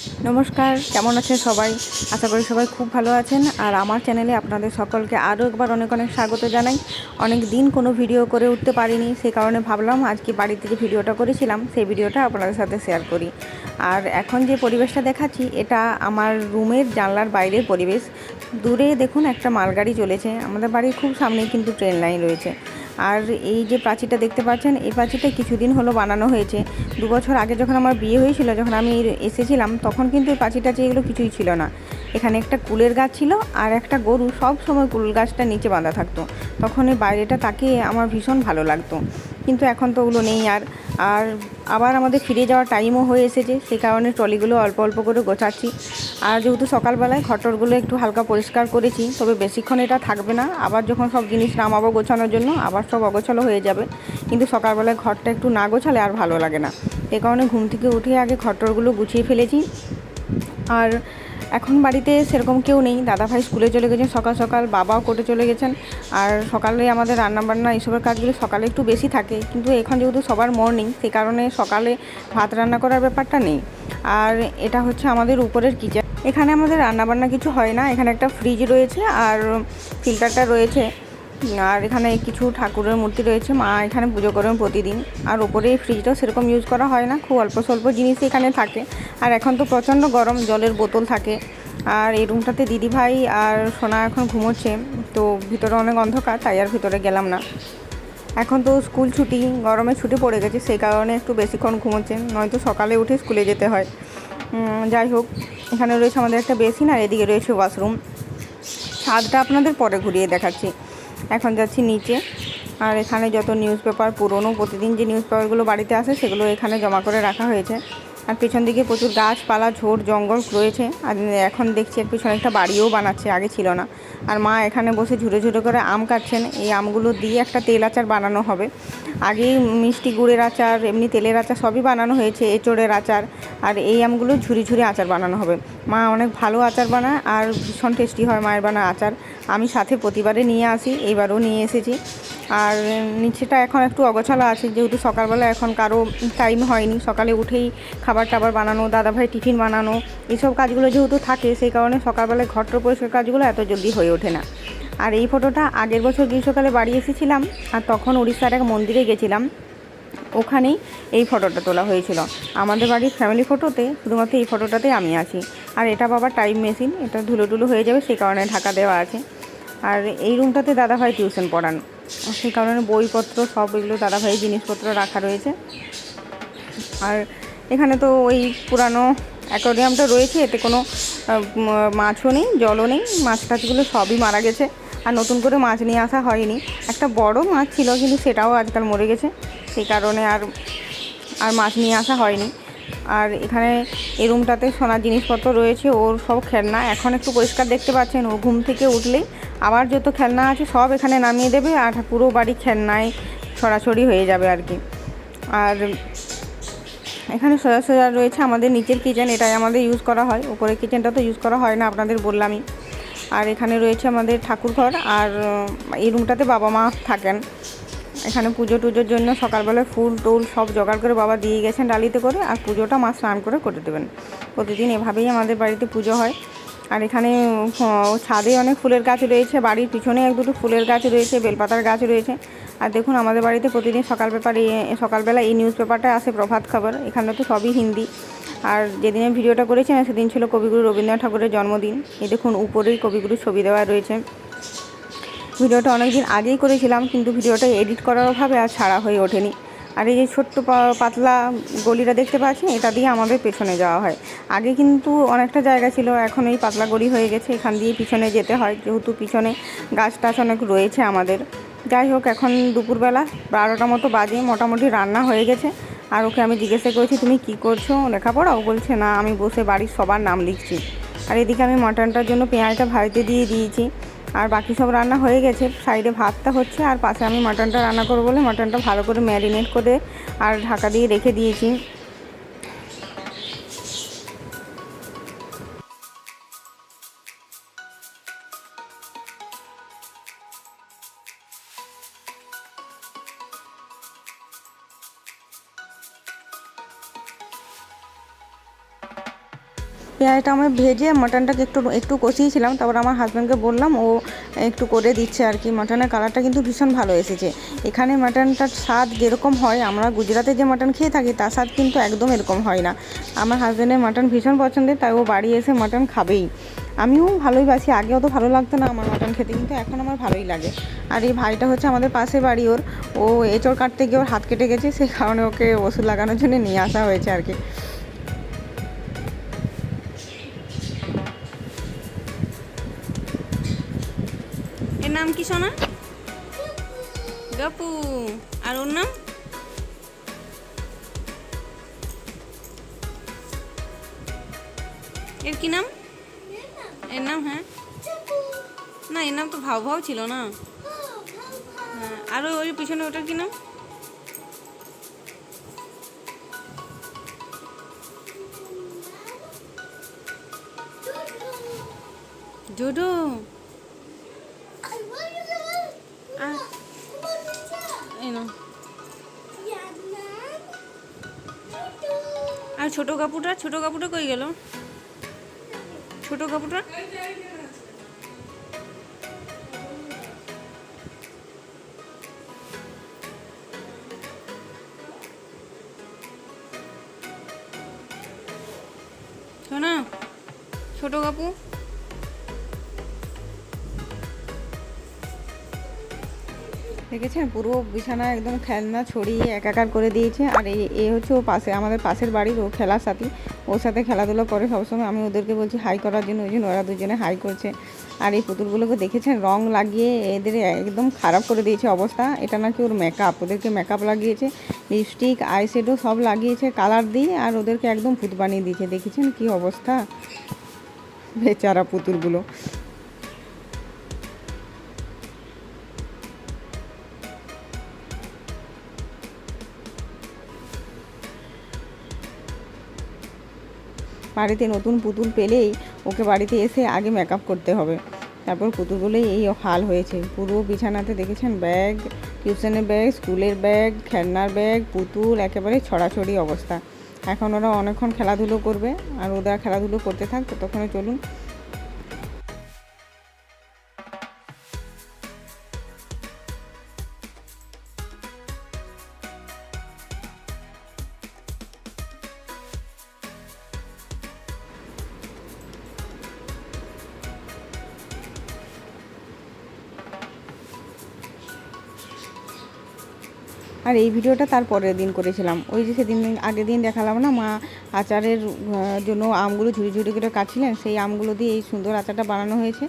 নমস্কার, কেমন আছেন সবাই? আশা করি সবাই খুব ভালো আছেন। আর আমার চ্যানেলে আপনাদের সকলকে আরও একবার অনেক অনেক স্বাগত জানাই। অনেক দিন কোনো ভিডিও করে উঠতে পারিনি, সেই কারণে ভাবলাম আজকে বাড়িতে যে ভিডিওটা করেছিলাম সেই ভিডিওটা আপনাদের সাথে শেয়ার করি। আর এখন যে পরিবেশটা দেখাচ্ছি এটা আমার রুমের জানলার বাইরের পরিবেশ। দূরে দেখুন একটা মালগাড়ি চলেছে। আমাদের বাড়ির খুব সামনেই কিন্তু ট্রেন লাইন রয়েছে। আর এই যে প্রাচীরটা দেখতে পাচ্ছেন, এই প্রাচীরটা কিছুদিন হলো বানানো হয়েছে। 2 বছর আগে যখন আমার বিয়ে হয়েছিল, যখন আমি এসেছিলাম, তখন কিন্তু এই প্রাচীর টাচীর এগুলো কিছুই ছিল না। এখানে একটা কুলের গাছ ছিল আর একটা গরু সব সময় কুল গাছটার নিচে বাঁধা থাকতো। তখন এই বাইরেটা তাকিয়ে আমার ভীষণ ভালো লাগতো। কিন্তু এখন তো ওগুলো নেই আর। আর আবার আমাদের ফিরে যাওয়ার টাইমও হয়ে এসেছে, সেই কারণে ট্রলিগুলো অল্প অল্প করে গোছাচ্ছি। আর যেহেতু সকালবেলায় ঘরটরগুলো একটু হালকা পরিষ্কার করেছি, তবে বেশিক্ষণ এটা থাকবে না। আবার যখন সব জিনিস নামাবো গোছানোর জন্য আবার সব অগোছালো হয়ে যাবে। কিন্তু সকালবেলায় ঘরটা একটু না গোছালে আর ভালো লাগে না। এই কারণে ঘুম থেকে উঠে আগে ঘরটরগুলো গুছিয়ে ফেলেছি। আর এখন বাড়িতে সেরকম কেউ নেই, দাদাভাই স্কুলে চলে গেছেন সকাল সকাল, বাবাও কোর্টে চলে গেছেন। আর সকালে আমাদের রান্নাবান্না এইসবের কাজগুলো সকালে একটু বেশি থাকে, কিন্তু এখন যেহেতু সবার মর্নিং, সেই কারণে সকালে ভাত রান্না করার ব্যাপারটা নেই। আর এটা হচ্ছে আমাদের উপরের কিচেন। এখানে আমাদের রান্নাবান্না কিছু হয় না। এখানে একটা ফ্রিজ রয়েছে আর ফিল্টারটা রয়েছে। আর এখানে কিছু ঠাকুরের মূর্তি রয়েছে, মা এখানে পুজো করেন প্রতিদিন। আর ওপরে এই ফ্রিজটাও সেরকম ইউজ করা হয় না, খুব অল্প স্বল্প জিনিসই এখানে থাকে। আর এখন তো প্রচণ্ড গরম, জলের বোতল থাকে। আর এই রুমটাতে দিদিভাই আর সোনা এখন ঘুমোচ্ছে, তো ভিতরে অনেক অন্ধকার, তাই আর ভিতরে গেলাম না। এখন তো স্কুল ছুটি, গরমে ছুটি পড়ে গেছে, সেই কারণে একটু বেশিক্ষণ ঘুমোচ্ছে, নয়তো সকালে উঠে স্কুলে যেতে হয়। যাই হোক, এখানে রয়েছে আমাদের একটা বেসিন আর এদিকে রয়েছে ওয়াশরুম। ছাদটা আপনাদের পরে ঘুরিয়ে দেখাচ্ছি। এখন যাচ্ছি নিচে। আর এখানে যত নিউজ পেপার, পুরনো প্রতিদিন যে নিউজ পেপারগুলো বাড়িতে আসে সেগুলো এখানে জমা করে রাখা হয়েছে। আর পেছন দিকে প্রচুর গাছপালা, ঝোড় জঙ্গল রয়েছে। আর এখন দেখছি এর পিছনে একটা বাড়িও বানাচ্ছে, আগে ছিল না। আর মা এখানে বসে ঝুড়ে ঝুড়ে করে আম কাটছেন। এই আমগুলো দিয়ে একটা তেল আচার বানানো হবে। আগেই মিষ্টি গুড়ের আচার, এমনি তেলের আচার সবই বানানো হয়েছে, এঁচোড়ের আচার। আর এই আমগুলো ঝুরি ঝুরি আচার বানানো হবে। মা অনেক ভালো আচার বানায় আর ভীষণ টেস্টি হয় মায়ের বানানো আচার। আমি সাথে প্রতিবারে নিয়ে আসি, এইবারও নিয়ে এসেছি। আর নিচেটা এখন একটু অগোছালো আছে, যেহেতু সকালবেলা এখন কারো টাইম হয়নি। সকালে উঠেই খাবার টাবার বানানো, দাদাভাই টিফিন বানানো, এইসব কাজগুলো যেহেতু থাকে, সেই কারণে সকালবেলায় ঘরটা পরিষ্কার কাজগুলো এত জলদি হয়ে ওঠে না। আর এই ফটোটা আগের বছর গ্রীষ্মকালে বাড়ি এসেছিলাম, আর তখন উড়িষ্যার এক মন্দিরে গেছিলাম, ওখানেই এই ফটোটা তোলা হয়েছিল। আমাদের বাড়ির ফ্যামিলি ফটোতে শুধুমাত্র এই ফটোটাতেই আমি আছি। আর এটা বাবার টাইম মেশিন, এটা ধুলো টুলো হয়ে যাবে, সেই কারণে ঢাকা দেওয়া আছে। আর এই রুমটাতে দাদাভাই টিউশন পড়ান, সেই কারণে বইপত্র সব এগুলো দাদাভাই জিনিসপত্র রাখা রয়েছে। আর এখানে তো ওই পুরানো অ্যাকোয়ারিয়ামটা রয়েছে, এতে কোনো মাছও নেই, জলও নেই, মাছ টাছগুলো সবই মারা গেছে। আর নতুন করে মাছ নিয়ে আসা হয়নি। একটা বড় মাছ ছিল, কিন্তু সেটাও আজকাল মরে গেছে, সেই কারণে আর মাছ নিয়ে আসা হয়নি। আর এখানে এই রুমটাতে সোনার জিনিসপত্র রয়েছে, ওর সব খেলনা এখন একটু পরিষ্কার দেখতে পাচ্ছেন। ও ঘুম থেকে উঠলেই আবার যত খেলনা আছে সব এখানে নামিয়ে দেবে, আর পুরো বাড়ি খেলনায় ছড়াছড়ি হয়ে যাবে আর কি। আর এখানে সোজা সোজা রয়েছে আমাদের নিচের কিচেন, এটাই আমাদের ইউজ করা হয়। উপরের কিচেনটা তো ইউজ করা হয় না, আপনাদের বললামই। আর এখানে রয়েছে আমাদের ঠাকুরঘর। আর এই রুমটাতে বাবা মা থাকেন। এখানে পুজো টুজোর জন্য সকালবেলায় ফুল টুল সব জোগাড় করে বাবা দিয়ে গেছেন ডালিতে করে, আর পুজোটা মা স্নান করে দেবেন। প্রতিদিন এভাবেই আমাদের বাড়িতে পুজো হয়। আর এখানে ছাদে অনেক ফুলের গাছ রয়েছে, বাড়ির পিছনে এক দুটো ফুলের গাছ রয়েছে, বেলপাতার গাছ রয়েছে। আর দেখুন আমাদের বাড়িতে প্রতিদিন সকালবেলা এই নিউজ পেপারটা আসে, প্রভাত খবর। এখানে তো সবই হিন্দি। আর যেদিন আমি ভিডিওটা করেছিলাম সেদিন ছিল কবিগুরু রবীন্দ্রনাথ ঠাকুরের জন্মদিন। এই দেখুন উপরেই কবিগুরুর ছবি দেওয়া রয়েছে। ভিডিওটা অনেক দিন আগেই করেছিলাম, কিন্তু ভিডিওটা এডিট করার অভাবে আর ছাড়া হয়ে ওঠেনি। আর এই যে ছোট্ট পাতলা গলিটা দেখতে পাচ্ছেন, এটা দিয়ে আমাদের পেছনে যাওয়া হয়। আগে কিন্তু অনেকটা জায়গা ছিল, এখন এই পাতলা গলি হয়ে গেছে, এখান দিয়ে পিছনে যেতে হয়, যেহেতু পিছনে গাছ টাছ অনেক রয়েছে আমাদের। যাই হোক, এখন দুপুরবেলা 12টা মতো বাজে, মোটামুটি রান্না হয়ে গেছে। আর ওকে আমি জিজ্ঞাসা করেছি তুমি কি করছো, লেখাপড়া? ও বলছে না, আমি বসে বাড়ির সবার নাম লিখছি। আর এদিকে আমি মটনটার জন্য পেঁয়াজটা ভাজতে দিয়ে দিয়েছি। আর বাকি সব রান্না হয়ে গেছে, সাইডে ভাতটা হচ্ছে, আর পাশে আমি মাটনটা রান্না করবো বলে মাটনটা ভালো করে ম্যারিনেট করে আর ঢাকা দিয়ে রেখে দিয়েছি। পেঁয়াজটা আমি ভেজে মাটনটাকে একটু একটু কষিয়েছিলাম, তারপর আমার হাজব্যান্ডকে বললাম, ও একটু করে দিচ্ছে আর কি। মাটনের কালারটা কিন্তু ভীষণ ভালো এসেছে। এখানে মাটনটার স্বাদ যেরকম হয়, আমরা গুজরাটে যে মাটন খেয়ে থাকি তার স্বাদ কিন্তু একদম এরকম হয় না। আমার হাজব্যান্ডের মাটন ভীষণ পছন্দের, তাই ও বাড়ি এসে মাটন খাবেই। আমিও ভালোই বাসি, আগে অত ভালো লাগতো না আমার মাটন খেতে, কিন্তু এখন আমার ভালোই লাগে। আর এই ভাইটা হচ্ছে আমাদের পাশে বাড়ি, ওর ও এঁচড় কাটতে গিয়ে ওর হাত কেটে গেছে, সেই কারণে ওকে ওষুধ লাগানোর জন্য নিয়ে আসা হয়েছে আর কি। এর নাম কি সোনা? গপু। আর ওর নাম? এর কি নাম? এর নাম? হ্যাঁ না, এর নাম তো ভাও ভাও ছিল না। হ্যাঁ, আর ওই পিছনে ওটার কি নাম? ডোডো। আর ছোট কাপুটা কই গেল? ছোট কাপুটা শোনা, ছোট কাপু। দেখেছেন পুরো বিছানা একদম খেলনা ছড়িয়ে একাকার করে দিয়েছে। আর এই হচ্ছে ও পাশে, আমাদের পাশের বাড়ির, ও খেলার সাথী, ওর সাথে খেলাধুলো করে সবসময়। আমি ওদেরকে বলছি হাই করার জন্য, ওই জন্য ওরা দুজনে হাই করছে। আর এই পুতুলগুলোকে দেখেছেন রং লাগিয়ে এদের একদম খারাপ করে দিয়েছে অবস্থা। এটা নাকি ওর মেকআপ, ওদেরকে মেকআপ লাগিয়েছে, লিপস্টিক আইশ্যাডো সব লাগিয়েছে কালার দিয়ে, আর ওদেরকে একদম ভূত বানিয়ে দিয়েছে। দেখেছেন কি অবস্থা বেচারা পুতুলগুলো। বাড়িতে নতুন পুতুল পেলেই ওকে বাড়িতে এসে আগে মেকআপ করতে হবে, তারপর পুতুলগুলোই এই হাল হয়েছে। পুরো বিছানাতে দেখেছেন ব্যাগ, টিউশনের ব্যাগ, স্কুলের ব্যাগ, খেলনার ব্যাগ, পুতুল একেবারে ছড়াছড়ি অবস্থা। এখন ওরা অনেকক্ষণ খেলাধুলো করবে, আর ওরা খেলাধুলো করতে থাক, ততক্ষণে চলুন। আর এই ভিডিওটা তার পরের দিন করেছিলাম, ওই যে সেদিন আগের দিন দেখালাম না, মা আচারের জন্য আমগুলো ঝুড়ি ঝুড়ি করে কাটছিলেন, সেই আমগুলো দিয়ে এই সুন্দর আচারটা বানানো হয়েছে।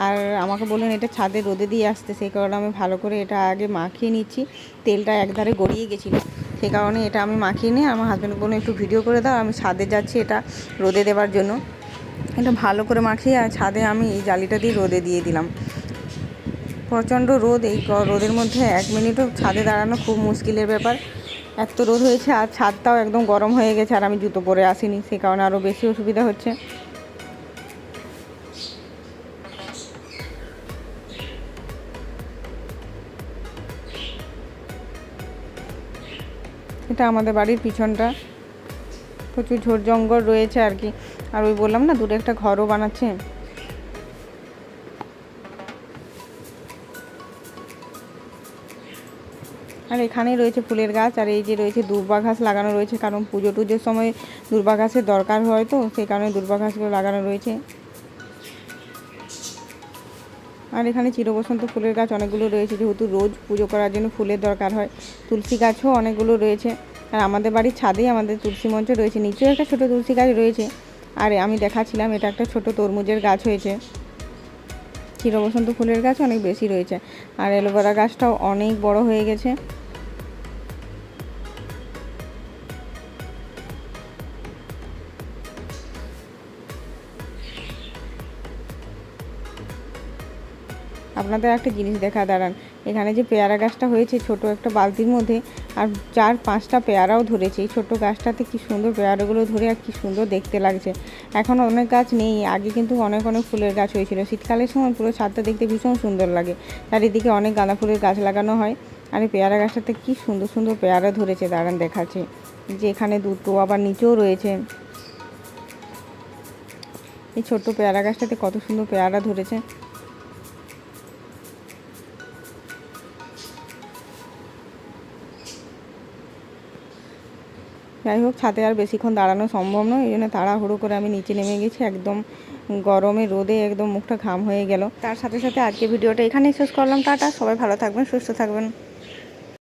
আর আমাকে বললেন এটা ছাদে রোদে দিয়ে আসতে, সেই কারণে আমি ভালো করে এটা আগে মাখিয়ে নিচ্ছি। তেলটা একধারে গড়িয়ে গেছিলো, সেই কারণে এটা আমি মাখিয়ে নিয়ে আমার হাজব্যান্ডকে বললাম একটু ভিডিও করে দাও, আমি ছাদে যাচ্ছি এটা রোদে দেওয়ার জন্য। এটা ভালো করে মাখিয়ে আর ছাদে আমি এই জালিটা দিয়ে রোদে দিয়ে দিলাম। প্রচণ্ড রোদ, এই রোদের মধ্যে 1 মিনিটও ছাদে দাঁড়ানো খুব মুশকিলের ব্যাপার। এত রোদ হয়েছে, আর ছাদটাও একদম গরম হয়ে গেছে, আর আমি জুতো পরে আসিনি, সে কারণে আরও বেশি অসুবিধা হচ্ছে। এটা আমাদের বাড়ির পিছনটা, প্রচুর ঝোড় জঙ্গল রয়েছে আর কি। আর ওই বললাম না দূরে একটা ঘরও বানাচ্ছে। আর এখানেই রয়েছে ফুলের গাছ, আর এই যে রয়েছে দূর্বা ঘাস লাগানো রয়েছে, কারণ পুজো টুজোর সময় দূর্বা ঘাসের দরকার হয়, তো সেই কারণে দূর্বা ঘাসগুলো লাগানো রয়েছে। আর এখানে চিরবসন্ত ফুলের গাছ অনেকগুলো রয়েছে, যেহেতু রোজ পুজো করার জন্য ফুলের দরকার হয়। তুলসী গাছও অনেকগুলো রয়েছে। আর আমাদের বাড়ির ছাদেই আমাদের তুলসী মঞ্চ রয়েছে, নিচেও একটা ছোটো তুলসী গাছ রয়েছে। আর আমি দেখাচ্ছিলাম এটা একটা ছোট তরমুজের গাছ হয়েছে। চিরবসন্ত ফুলের গাছ অনেক বেশি রয়েছে। আর অ্যালোভেরা গাছটাও অনেক বড় হয়ে গেছে। আপনাদের একটা জিনিস দেখা দাঁড়ান, এখানে যে পেয়ারা গাছটা হয়েছে ছোট একটা বালতির মধ্যে, আর 4-5টা পেয়ারাও ধরেছে। এই ছোটো গাছটাতে কি সুন্দর পেয়ারাগুলো ধরে, আর কি সুন্দর দেখতে লাগছে। এখন অনেক গাছ নেই, আগে কিন্তু অনেক অনেক ফুলের গাছ হয়েছিল। শীতকালের সময় পুরো ছাদটা দেখতে ভীষণ সুন্দর লাগে, চারিদিকে অনেক গাঁদা ফুলের গাছ লাগানো হয়। আর এই পেয়ারা গাছটাতে কি সুন্দর সুন্দর পেয়ারা ধরেছে, দাঁড়ান দেখাচ্ছে, যে এখানে দুটো, আবার নিচেও রয়েছে। এই ছোট্ট পেয়ারা গাছটাতে কত সুন্দর পেয়ারা ধরেছে। যাই হোক, ছাদে আর বেশিক্ষণ দাঁড়ানো সম্ভব নয়, এই জন্য তাড়াহুড়ো করে আমি নিচে নেমে গেছি। একদম গরমে রোদে একদম মুখটা ঘাম হয়ে গেল। তার সাথে সাথে আজকে ভিডিওটা এখানেই শেষ করলাম। টাটা, সবাই ভালো থাকবেন, সুস্থ থাকবেন।